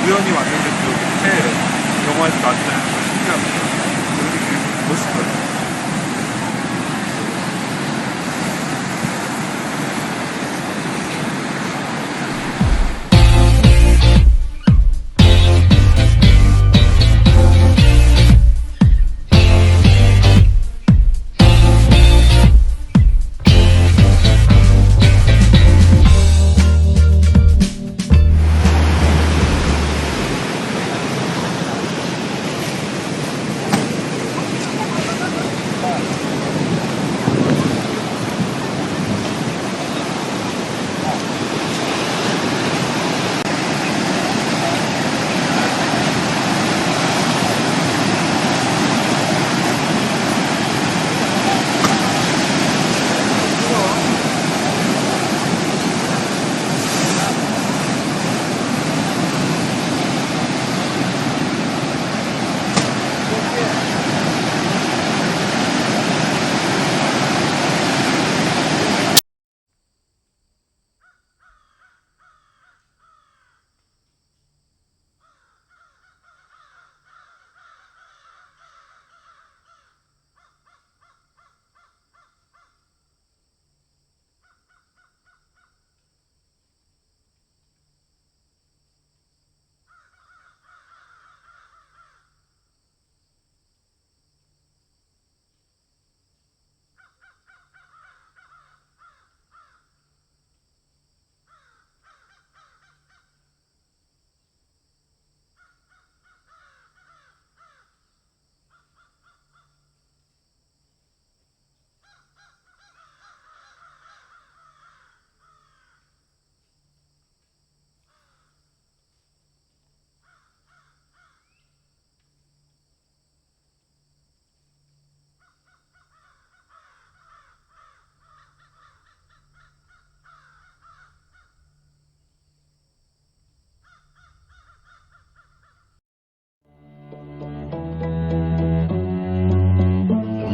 우연히 왔는데 새 영화에서 나타나는 거 신기합니다. 되게 멋있어요.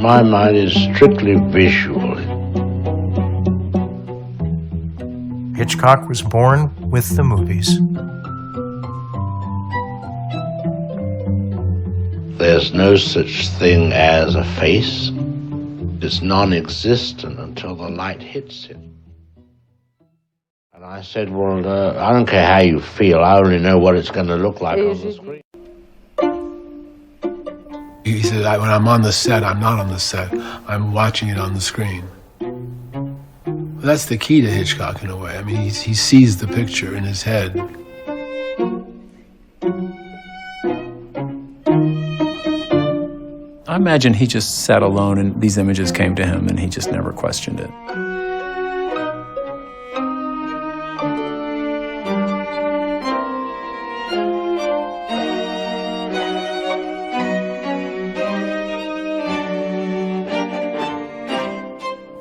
My mind is strictly visual. Hitchcock was born with the movies. There's no such thing as a face. It's non-existent until the light hits it. And I said, well, I don't care how you feel. I only know what it's going to look like on the screen. He said, when I'm on the set, I'm not on the set. I'm watching it on the screen. Well, that's the key to Hitchcock in a way. I mean, he sees the picture in his head. I imagine he just sat alone and these images came to him and he just never questioned it.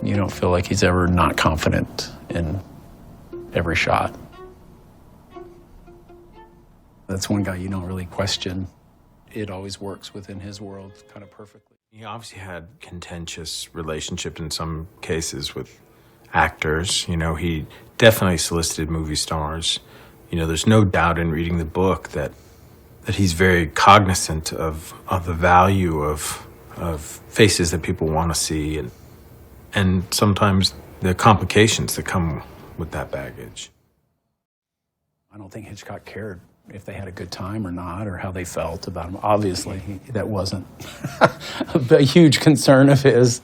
You don't feel like he's ever not confident in every shot. That's one guy you don't really question. It always works within his world kind of perfectly. He obviously had contentious relationship in some cases with actors. You know, he definitely solicited movie stars. You know, there's no doubt in reading the book that he's very cognizant of the value of faces that people want to see and sometimes the complications that come with that baggage. I don't think Hitchcock cared if they had a good time or not, or how they felt about him. Obviously, that wasn't a huge concern of his.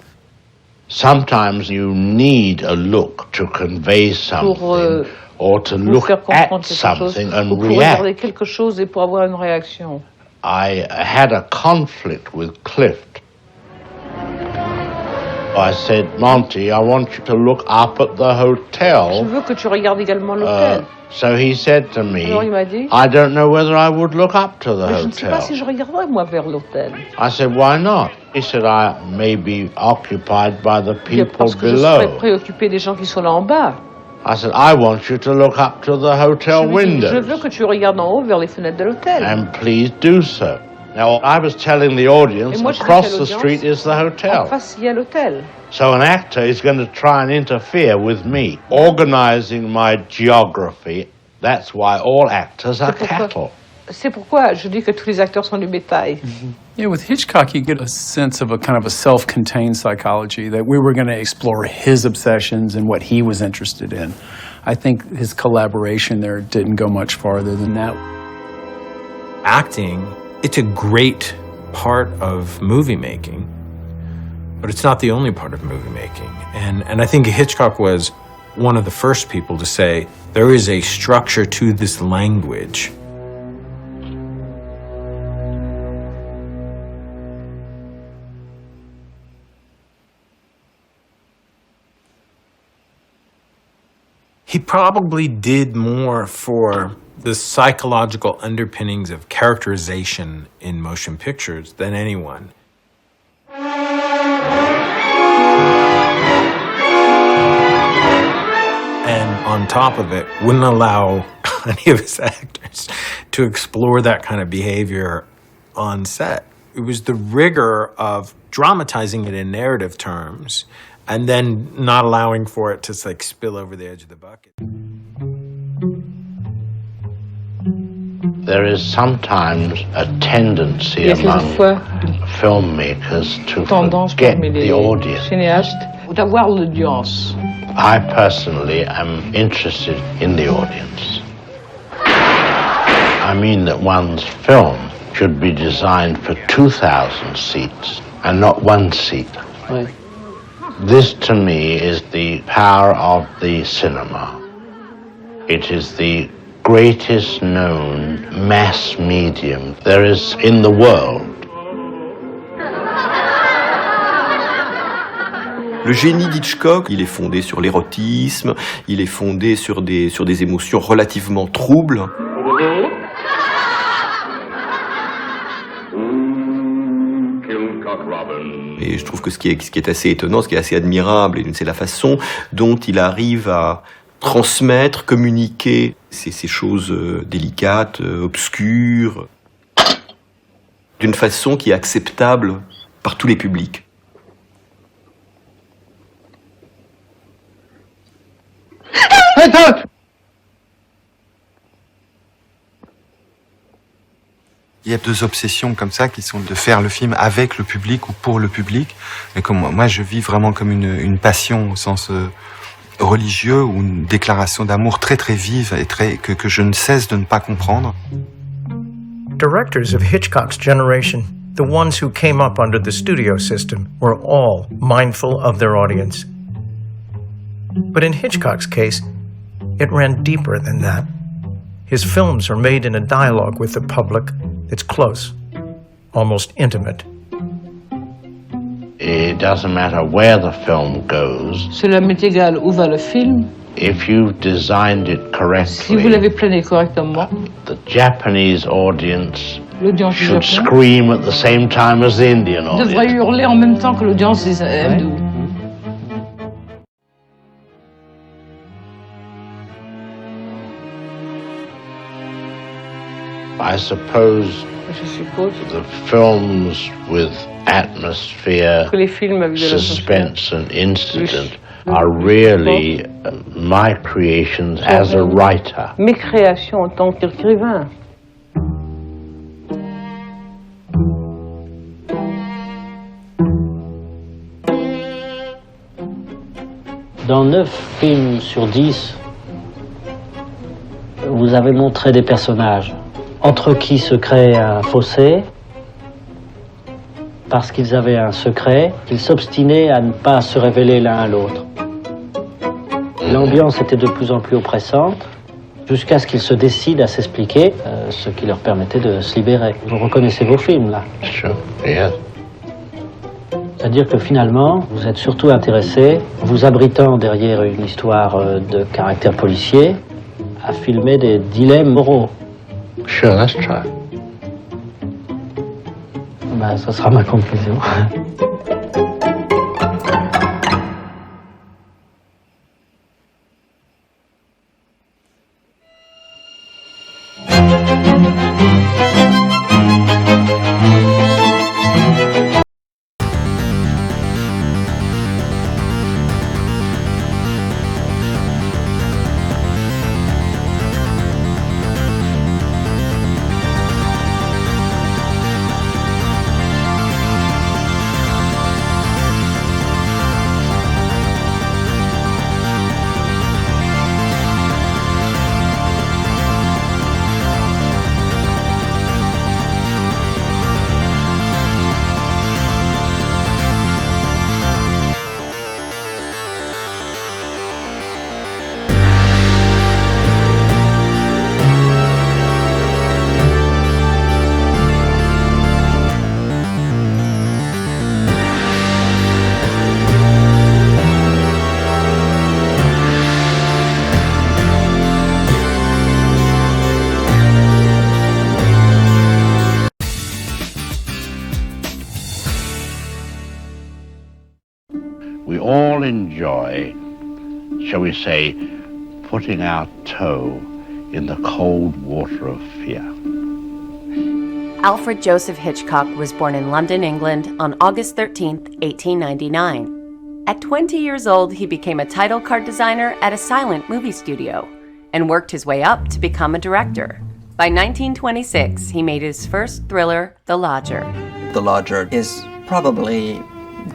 Sometimes you need a look to convey something or to look at something and react. Quelque chose et pour avoir une réaction. I had a conflict with Clift. I said, Monty, I want you to look up at the hotel. Je veux que tu regardes également l'hôtel. So he said to me, Alors il m'a dit, I don't know whether I would look up to the je ne sais pas hotel. si je regarderais moi vers l'hôtel. I said, why not? He said, I may be occupied by the people Parce que je serais below. préoccupé des gens qui sont là en bas. I said, I want you to look up to the hotel Je veux windows. que tu regardes en haut vers les fenêtres de l'hôtel. And please do so. Now, I was telling the audience, Et moi, je across disais à the l'audience, street is the En hotel. face, il y a l'hôtel. So an actor is going to try and interfere with me, organizing my geography. That's why all actors are cattle. C'est pourquoi je dis que tous les acteurs sont du bétail. Yeah, with Hitchcock, you get a sense of a kind of a self-contained psychology, that we were going to explore his obsessions and what he was interested in. I think his collaboration there didn't go much farther than that. Acting, it's a great part of movie making, but it's not the only part of movie making. And I think Hitchcock was one of the first people to say, there is a structure to this language. He probably did more for the psychological underpinnings of characterization in motion pictures than anyone. And on top of it, wouldn't allow any of his actors to explore that kind of behavior on set. It was the rigor of dramatizing it in narrative terms and then not allowing for it to like spill over the edge of the bucket. There is sometimes a tendency Il y a among quelquefois filmmakers to tendance forget parmi les the audience. cinéastes d'avoir l'audience. I personally am interested in the audience. I mean that one's film should be designed for 2,000 seats and not one seat. Ouais. This to me is the power of the cinema. It is the greatest known mass medium there is in the world. Le génie d'Hitchcock, il est fondé sur l'érotisme, il est fondé sur des émotions relativement troubles. Et je trouve que ce qui est assez étonnant, ce qui est assez admirable, c'est la façon dont il arrive à transmettre, communiquer ces choses délicates, obscures, d'une façon qui est acceptable par tous les publics. Il y a deux obsessions comme ça qui sont de faire le film avec le public ou pour le public. Mais comme moi je vis vraiment comme une passion au sens religieux ou une déclaration d'amour très très vive et que je ne cesse de ne pas comprendre. Directors of Hitchcock's generation, the ones who came up under the studio system, were all mindful of their audience. But in Hitchcock's case, it ran deeper than that. His films are made in a dialogue with the public that's close, almost intimate. It doesn't matter where the film goes. Cela m'est égal où va le film. If you've designed it Si vous correctly, l'avez plané correctement, the Japanese audience l'audience du should Japon scream at the same time as the Indian devrait audience. hurler en même temps que l'audience des hindous. I suppose Je suppose the films with atmosphere, que les films avec de la suspense and incident are really my creations as a writer. Mes créations en tant qu'écrivain. Dans 9 films sur 10, vous avez montré des personnages entre qui se crée un fossé parce qu'ils avaient un secret, qu'ils s'obstinaient à ne pas se révéler l'un à l'autre. L'ambiance était de plus en plus oppressante jusqu'à ce qu'ils se décident à s'expliquer, ce qui leur permettait de se libérer. Vous reconnaissez vos films, là? Sure, yes. C'est-à-dire que finalement, vous êtes surtout intéressé, vous abritant derrière une histoire de caractère policier, à filmer des dilemmes moraux. Sure, let's try. Ben, ça sera ma conclusion. all enjoy, shall we say, putting our toe in the cold water of fear. Alfred Joseph Hitchcock was born in London, England on August 13, 1899. At 20 years old, he became a title card designer at a silent movie studio and worked his way up to become a director. By 1926, he made his first thriller, The Lodger. The Lodger is probably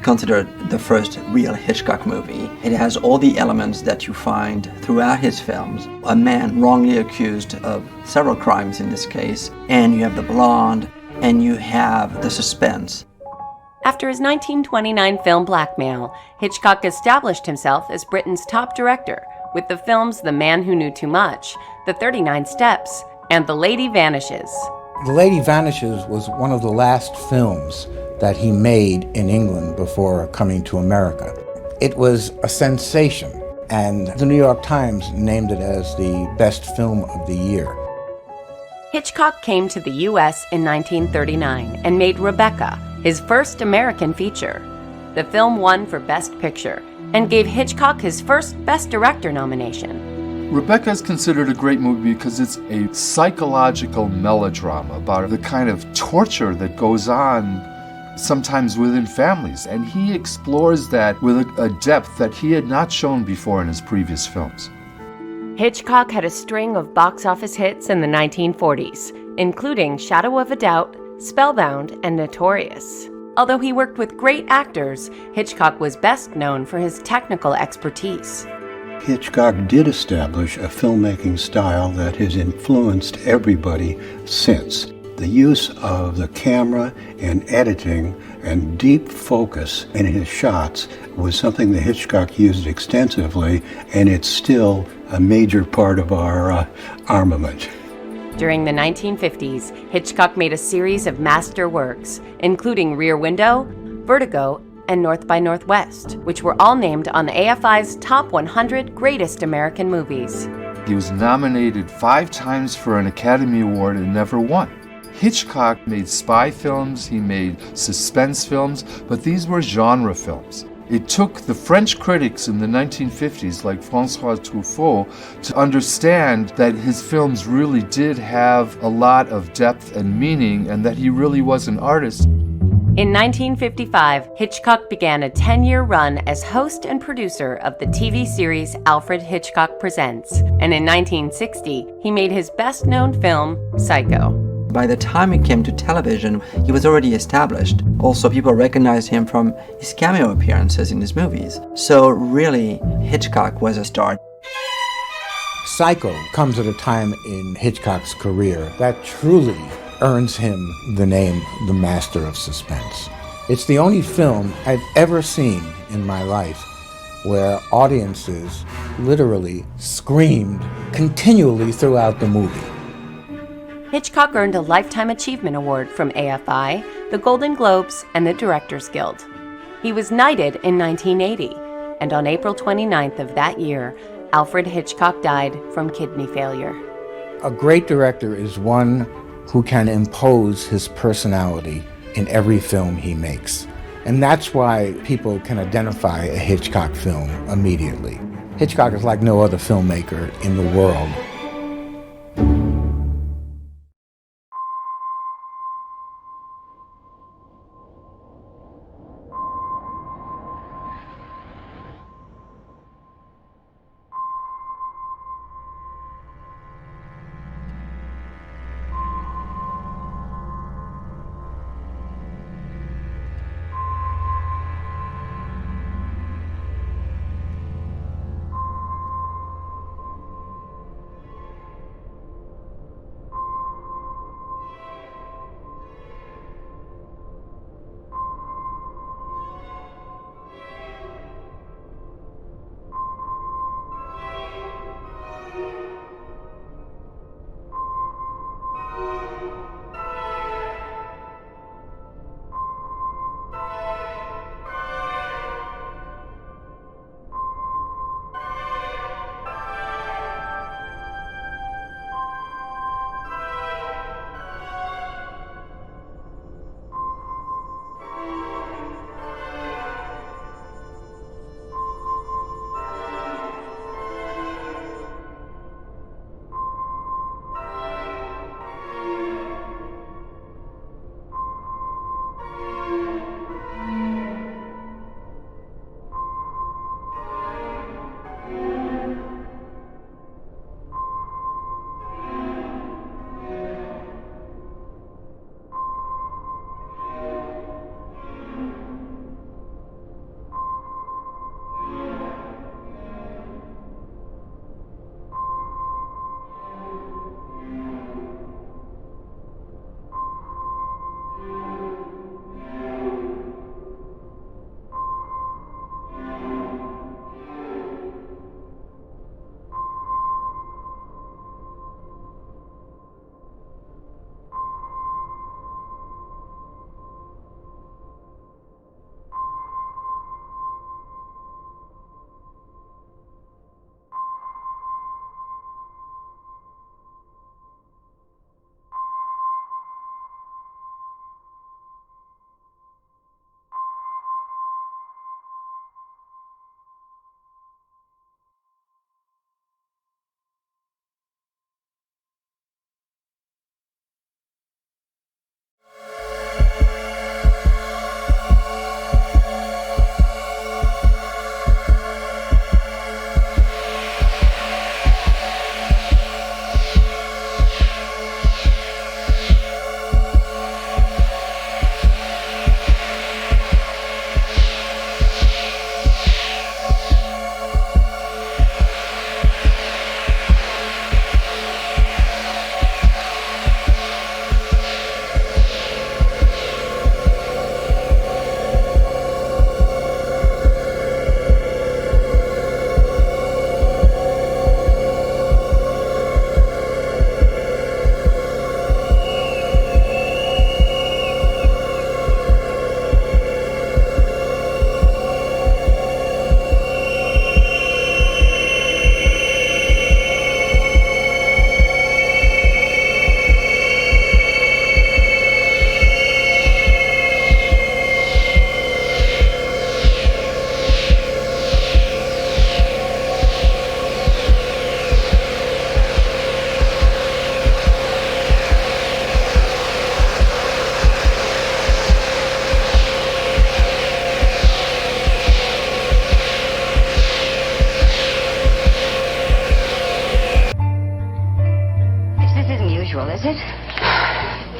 considered the first real Hitchcock movie. It has all the elements that you find throughout his films. A man wrongly accused of several crimes in this case, and you have the blonde, and you have the suspense. After his 1929 film Blackmail, Hitchcock established himself as Britain's top director with the films The Man Who Knew Too Much, The 39 Steps, and The Lady Vanishes. The Lady Vanishes was one of the last films that he made in England before coming to America. It was a sensation, and the New York Times named it as the best film of the year. Hitchcock came to the U.S. in 1939 and made Rebecca, his first American feature. The film won for Best Picture and gave Hitchcock his first Best Director nomination. Rebecca is considered a great movie because it's a psychological melodrama about the kind of torture that goes on sometimes within families, and he explores that with a depth that he had not shown before in his previous films. Hitchcock had a string of box office hits in the 1940s, including Shadow of a Doubt, Spellbound, and Notorious. Although he worked with great actors, Hitchcock was best known for his technical expertise. Hitchcock did establish a filmmaking style that has influenced everybody since. The use of the camera and editing and deep focus in his shots was something that Hitchcock used extensively, and it's still a major part of our armament. During the 1950s, Hitchcock made a series of master works, including Rear Window, Vertigo, and North by Northwest, which were all named on the AFI's Top 100 Greatest American Movies. He was nominated 5 times for an Academy Award and never won. Hitchcock made spy films, he made suspense films, but these were genre films. It took the French critics in the 1950s, like François Truffaut, to understand that his films really did have a lot of depth and meaning, and that he really was an artist. In 1955, Hitchcock began a 10-year run as host and producer of the TV series Alfred Hitchcock Presents, and in 1960, he made his best-known film, Psycho. By the time he came to television, he was already established. Also, people recognized him from his cameo appearances in his movies. So really, Hitchcock was a star. Psycho comes at a time in Hitchcock's career that truly earns him the name the Master of Suspense. It's the only film I've ever seen in my life where audiences literally screamed continually throughout the movie. Hitchcock earned a Lifetime Achievement Award from AFI, the Golden Globes, and the Directors Guild. He was knighted in 1980, and on April 29th of that year, Alfred Hitchcock died from kidney failure. A great director is one who can impose his personality in every film he makes. And that's why people can identify a Hitchcock film immediately. Hitchcock is like no other filmmaker in the world.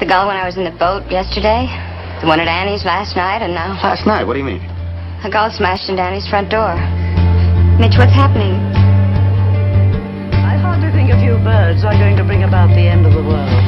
The gull when I was in the boat yesterday, the one at Annie's last night, and now... Last night? What do you mean? A gull smashed into Annie's front door. Mitch, what's happening? I hardly think a few birds are going to bring about the end of the world.